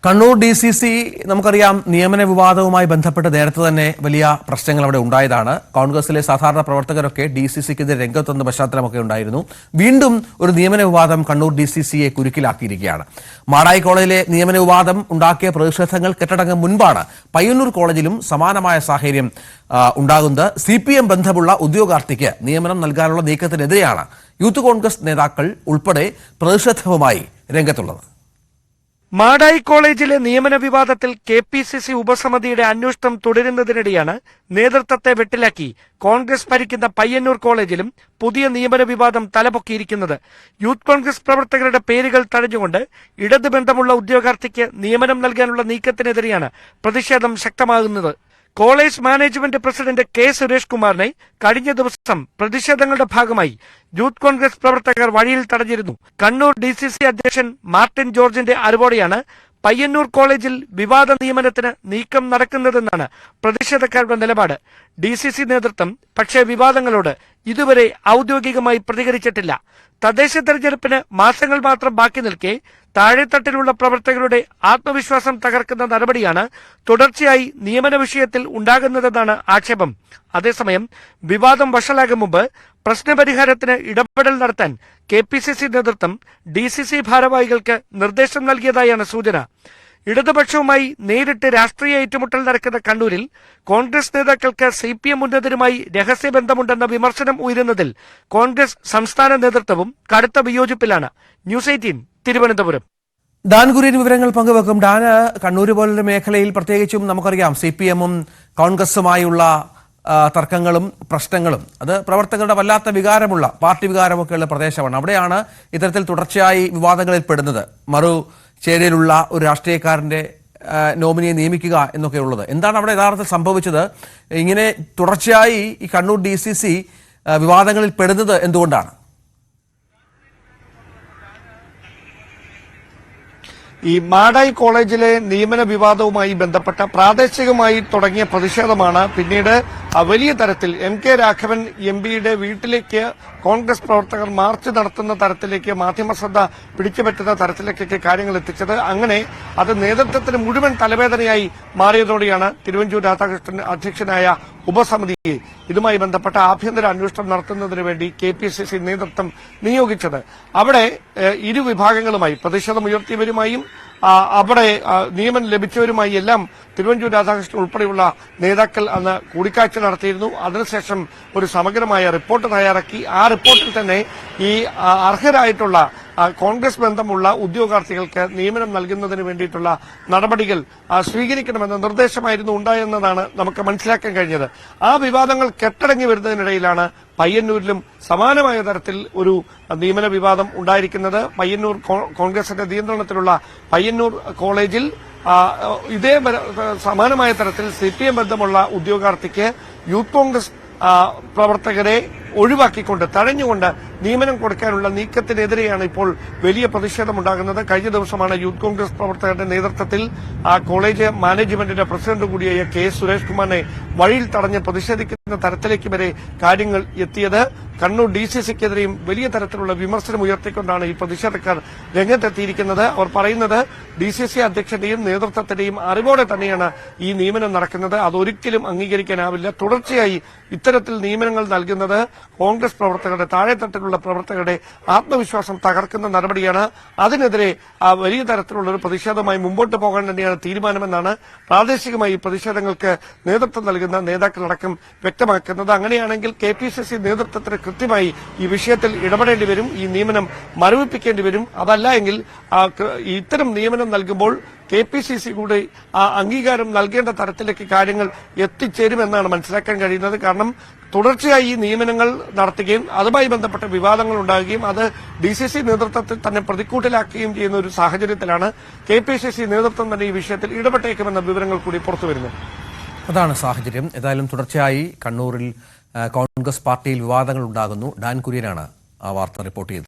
Kannur DCC നമുക്കറിയാം നിയമന വിവാദവുമായി ബന്ധപ്പെട്ട് നേരത്തെ തന്നെ വലിയ പ്രശ്നങ്ങൾ അവിടെ ഉണ്ടായതാണ്. കോൺഗ്രസിലെ സാധാരണ പ്രവർത്തകരൊക്കെ DCCക്കെതിരെ രംഗത്തെന്ന പശ്ചാത്തലമൊക്കെ ഉണ്ടായിരുന്നു. വീണ്ടും ഒരു നിയമന വിവാദം കണ്ണൂർ DCCയെ കുരുക്കിലാക്കിയിരിക്കുകയാണ്. മാടായി കോളേജിലെ നിയമന വിവാദം ഉണ്ടാക്കിയ പ്രതിഷേധങ്ങൾ കെട്ടടങ്ങും മുൻപാണ് പയ്യന്നൂർ കോളേജിലും സമാനമായ സാഹചര്യം ഉണ്ടാകുന്നത്. CPM ബന്ധമുള്ള ഉദ്യോഗാർത്ഥിക്ക് നിയമനം നൽകാനുള്ള നീക്കത്തിനെതിരെയാണ് യൂത്ത് കോൺഗ്രസ് നേതാക്കൾ ഉൾപ്പെടെ പ്രതിഷേധവുമായി രംഗത്തുള്ളത്. മാടായി കോളേജിലെ നിയമന വിവാദത്തിൽ KPCC ഉപസമിതിയുടെ അന്വേഷണം തുടരുന്നതിനിടെയാണ് നേതൃത്വത്തെ വെട്ടിലാക്കി കോൺഗ്രസ് ഭരിക്കുന്ന പയ്യന്നൂർ കോളേജിലും പുതിയ നിയമന വിവാദം തലപൊക്കിയിരിക്കുന്നത്. യൂത്ത് കോൺഗ്രസ് പ്രവർത്തകരുടെ പേരുകൾ തടഞ്ഞുകൊണ്ട് ഇടത് ബന്ധമുള്ള ഉദ്യോഗാർത്ഥിക്ക് നിയമനം നൽകാനുള്ള നീക്കത്തിനെതിരെയാണ് പ്രതിഷേധം ശക്തമാകുന്നത്. College management president K. Suresh കുമാറിനെ കഴിഞ്ഞ ദിവസം പ്രതിഷേധങ്ങളുടെ ഭാഗമായി യൂത്ത് കോൺഗ്രസ് പ്രവർത്തകർ വഴിയിൽ തടഞ്ഞിരുന്നു. കണ്ണൂർ DCC അധ്യക്ഷൻ മാർട്ടിൻ ജോർജിന്റെ അറിവോടെയാണ് പയ്യന്നൂർ കോളേജിൽ വിവാദ നിയമനത്തിന് നീക്കം നടക്കുന്നതെന്നാണ് പ്രതിഷേധക്കാരുടെ നിലപാട്. DCC നേതൃത്വം പക്ഷേ വിവാദങ്ങളോട് ഇതുവരെ ഔദ്യോഗികമായി പ്രതികരിച്ചിട്ടില്ല. തദ്ദേശ തെരഞ്ഞെടുപ്പിന് മാസങ്ങൾ മാത്രം ബാക്കി നിൽക്കെ താഴെത്തട്ടിലുള്ള പ്രവർത്തകരുടെ ആത്മവിശ്വാസം തകർക്കുന്ന നടപടിയാണ് തുടർച്ചയായി നിയമന വിഷയത്തിൽ ഉണ്ടാകുന്നതെന്നാണ് ആക്ഷേപം. അതേസമയം വിവാദം വഷളാകും മുമ്പ് പ്രശ്നപരിഹാരത്തിന് ഇടപെടൽ നടത്താൻ KPCC നേതൃത്വം DCC ഭാരവാഹികൾക്ക് നിർദ്ദേശം നൽകിയതായാണ് സൂചന. ഇടതുപക്ഷവുമായി നേരിട്ട് രാഷ്ട്രീയ ഏറ്റുമുട്ടൽ നടക്കുന്ന കണ്ണൂരിൽ കോൺഗ്രസ് നേതാക്കൾക്ക് CPM ഉന്നതരുമായി രഹസ്യബന്ധമുണ്ടെന്ന വിമർശനം ഉയരുന്നതിൽ കോൺഗ്രസ് സംസ്ഥാന നേതൃത്വവും കടുത്ത വിയോജിപ്പിലാണ്. ന്യൂസ് 18 തിരുവനന്തപുരം. ഡാൻ കുര്യൻ വിവരങ്ങൾ പങ്കുവെക്കും. ഡാൻ, കണ്ണൂർ പോലുള്ള മേഖലയിൽ പ്രത്യേകിച്ചും നമുക്കറിയാം CPM-ഉം കോൺഗ്രസുമായുള്ള തർക്കങ്ങളും പ്രശ്നങ്ങളും അത് പ്രവർത്തകരുടെ വല്ലാത്ത വികാരമുള്ള പാർട്ടി വികാരമൊക്കെയുള്ള പ്രദേശമാണ്. അവിടെയാണ് ഇത്തരത്തിൽ തുടർച്ചയായി വിവാദങ്ങളിൽ പെടുന്നത്. ചേരിയിലുള്ള ഒരു രാഷ്ട്രീയക്കാരന്റെ നോമിനിയെ നിയമിക്കുക എന്നൊക്കെ ഉള്ളത്. എന്താണ് അവിടെ യഥാർത്ഥത്തിൽ സംഭവിച്ചത്? ഇങ്ങനെ തുടർച്ചയായി ഈ കണ്ണൂർ DCC വിവാദങ്ങളിൽ പെടുന്നത് എന്തുകൊണ്ടാണ്? ഈ മാടായി കോളേജിലെ നിയമന വിവാദവുമായി ബന്ധപ്പെട്ട പ്രാദേശികമായി തുടങ്ങിയ പ്രതിഷേധമാണ് പിന്നീട് വലിയ തരത്തിൽ MK രാഘവൻ MPയുടെ വീട്ടിലേക്ക് കോൺഗ്രസ് പ്രവർത്തകർ മാർച്ച് നടത്തുന്ന തരത്തിലേക്ക്, മാധ്യമ ശ്രദ്ധ പിടിച്ചുപറ്റുന്ന തരത്തിലേക്കൊക്കെ കാര്യങ്ങൾ എത്തിച്ചത്. അങ്ങനെ അത് നേതൃത്വത്തിന് മുഴുവൻ തലവേദനയായി മാറിയതോടെയാണ് തിരുവഞ്ചൂർ രാധാകൃഷ്ണൻ അധ്യക്ഷനായ ഉപസമിതിയെ ഇതുമായി ബന്ധപ്പെട്ട ആഭ്യന്തര അന്വേഷണം നടത്തുന്നതിന് വേണ്ടി KPCC നേതൃത്വം നിയോഗിച്ചത്. അവിടെ ഇരു വിഭാഗങ്ങളുമായി പ്രതിഷേധമുയർത്തിയവരുമായും അവിടെ നിയമനം ലഭിച്ചവരുമായി എല്ലാം തിരുവഞ്ചൂർ രാധാകൃഷ്ണൻ ഉൾപ്പെടെയുള്ള നേതാക്കൾ അന്ന് കൂടിക്കാഴ്ച നടത്തിയിരുന്നു. അതിനുശേഷം ഒരു സമഗ്രമായ റിപ്പോർട്ട് തയ്യാറാക്കി. ആ റിപ്പോർട്ടിൽ തന്നെ ഈ അർഹരായിട്ടുള്ള കോൺഗ്രസ് ബന്ധമുള്ള ഉദ്യോഗാർത്ഥികൾക്ക് നിയമനം നൽകുന്നതിന് വേണ്ടിയിട്ടുള്ള നടപടികൾ സ്വീകരിക്കണമെന്ന നിർദ്ദേശമായിരുന്നു ഉണ്ടായെന്നതാണ് നമുക്ക് മനസ്സിലാക്കാൻ കഴിഞ്ഞത്. ആ വിവാദങ്ങൾ കെട്ടടങ്ങി വരുന്നതിനിടയിലാണ് പയ്യന്നൂരിലും സമാനമായ തരത്തിൽ ഒരു നിയമന വിവാദം ഉണ്ടായിരിക്കുന്നത്. പയ്യന്നൂർ കോൺഗ്രസിന്റെ നിയന്ത്രണത്തിലുള്ള പയ്യന്നൂർ കോളേജിൽ ഇതേ സമാനമായ തരത്തിൽ CPM ബന്ധമുള്ള ഉദ്യോഗാർത്ഥിക്ക് യൂത്ത് കോൺഗ്രസ് പ്രവർത്തകരെ ഒഴിവാക്കിക്കൊണ്ട് തഴഞ്ഞുകൊണ്ട് നിയമനം കൊടുക്കാനുള്ള നീക്കത്തിനെതിരെയാണ് ഇപ്പോൾ വലിയ പ്രതിഷേധമുണ്ടാകുന്നത്. കഴിഞ്ഞ ദിവസമാണ് യൂത്ത് കോൺഗ്രസ് പ്രവർത്തകരുടെ നേതൃത്വത്തിൽ കോളേജ് മാനേജ്മെന്റിന്റെ പ്രസിഡന്റ് കൂടിയായ K. സുരേഷ് കുമാറിനെ വഴിയിൽ തടഞ്ഞ് പ്രതിഷേധിക്കുന്ന തരത്തിലേക്ക് വരെ കാര്യങ്ങൾ എത്തിയത്. കണ്ണൂർ DCCക്കെതിരെയും വലിയ തരത്തിലുള്ള വിമർശനം ഉയർത്തിക്കൊണ്ടാണ് ഈ പ്രതിഷേധക്കാർ രംഗത്തെത്തിയിരിക്കുന്നത്. അവർ പറയുന്നത് DCC അധ്യക്ഷന്റെയും നേതൃത്വത്തിന്റെയും അറിവോടെ തന്നെയാണ് ഈ നിയമനം നടക്കുന്നത്. അതൊരിക്കലും അംഗീകരിക്കാനാവില്ല. തുടർച്ചയായി ഇത്തരത്തിൽ നിയമനങ്ങൾ നൽകുന്നത് കോൺഗ്രസ് പ്രവർത്തകരുടെ, താഴെത്തട്ടിലുള്ള പ്രവർത്തകരുടെ ആത്മവിശ്വാസം തകർക്കുന്ന നടപടിയാണ്. അതിനെതിരെ വലിയ തരത്തിലുള്ള ഒരു പ്രതിഷേധമായി മുമ്പോട്ട് പോകാൻ തന്നെയാണ് തീരുമാനമെന്നാണ് പ്രാദേശികമായി പ്രതിഷേധങ്ങൾക്ക് നേതൃത്വം നൽകുന്ന നേതാക്കളടക്കം വ്യക്തമാക്കുന്നത്. അങ്ങനെയാണെങ്കിൽ KPCC നേതൃത്വത്തിന് കൃത്യമായി ഈ വിഷയത്തിൽ ഇടപെടേണ്ടി വരും. ഈ നിയമനം മരവിപ്പിക്കേണ്ടി വരും. അതല്ല എങ്കിൽ ഇത്തരം നിയമനം നൽകുമ്പോൾ KPCC കൂടി അംഗീകാരം നൽകേണ്ട തരത്തിലേക്ക് കാര്യങ്ങൾ എത്തിച്ചേരുമെന്നാണ് മനസ്സിലാക്കാൻ കഴിയുന്നത്. കാരണം തുടർച്ചയായി ഈ നിയമനങ്ങൾ നടത്തുകയും അതുമായി ബന്ധപ്പെട്ട വിവാദങ്ങൾ ഉണ്ടാകുകയും അത് DCC നേതൃത്വത്തിൽ തന്നെ പ്രതിക്കൂട്ടിലാക്കുകയും ചെയ്യുന്ന ഒരു സാഹചര്യത്തിലാണ് KPCC നേതൃത്വം തന്നെ ഈ വിഷയത്തിൽ ഇടപെട്ടേക്കുമെന്ന വിവരങ്ങൾ കൂടി പുറത്തുവരുന്നു. അതാണ് സാഹചര്യം. ഏതായാലും തുടർച്ചയായി കണ്ണൂരിൽ കോൺഗ്രസ് പാർട്ടിയിൽ വിവാദങ്ങൾ ഉണ്ടാകുന്നു. ഡാൻ കുര്യനാണ് ആ വാർത്ത റിപ്പോർട്ട് ചെയ്തത്.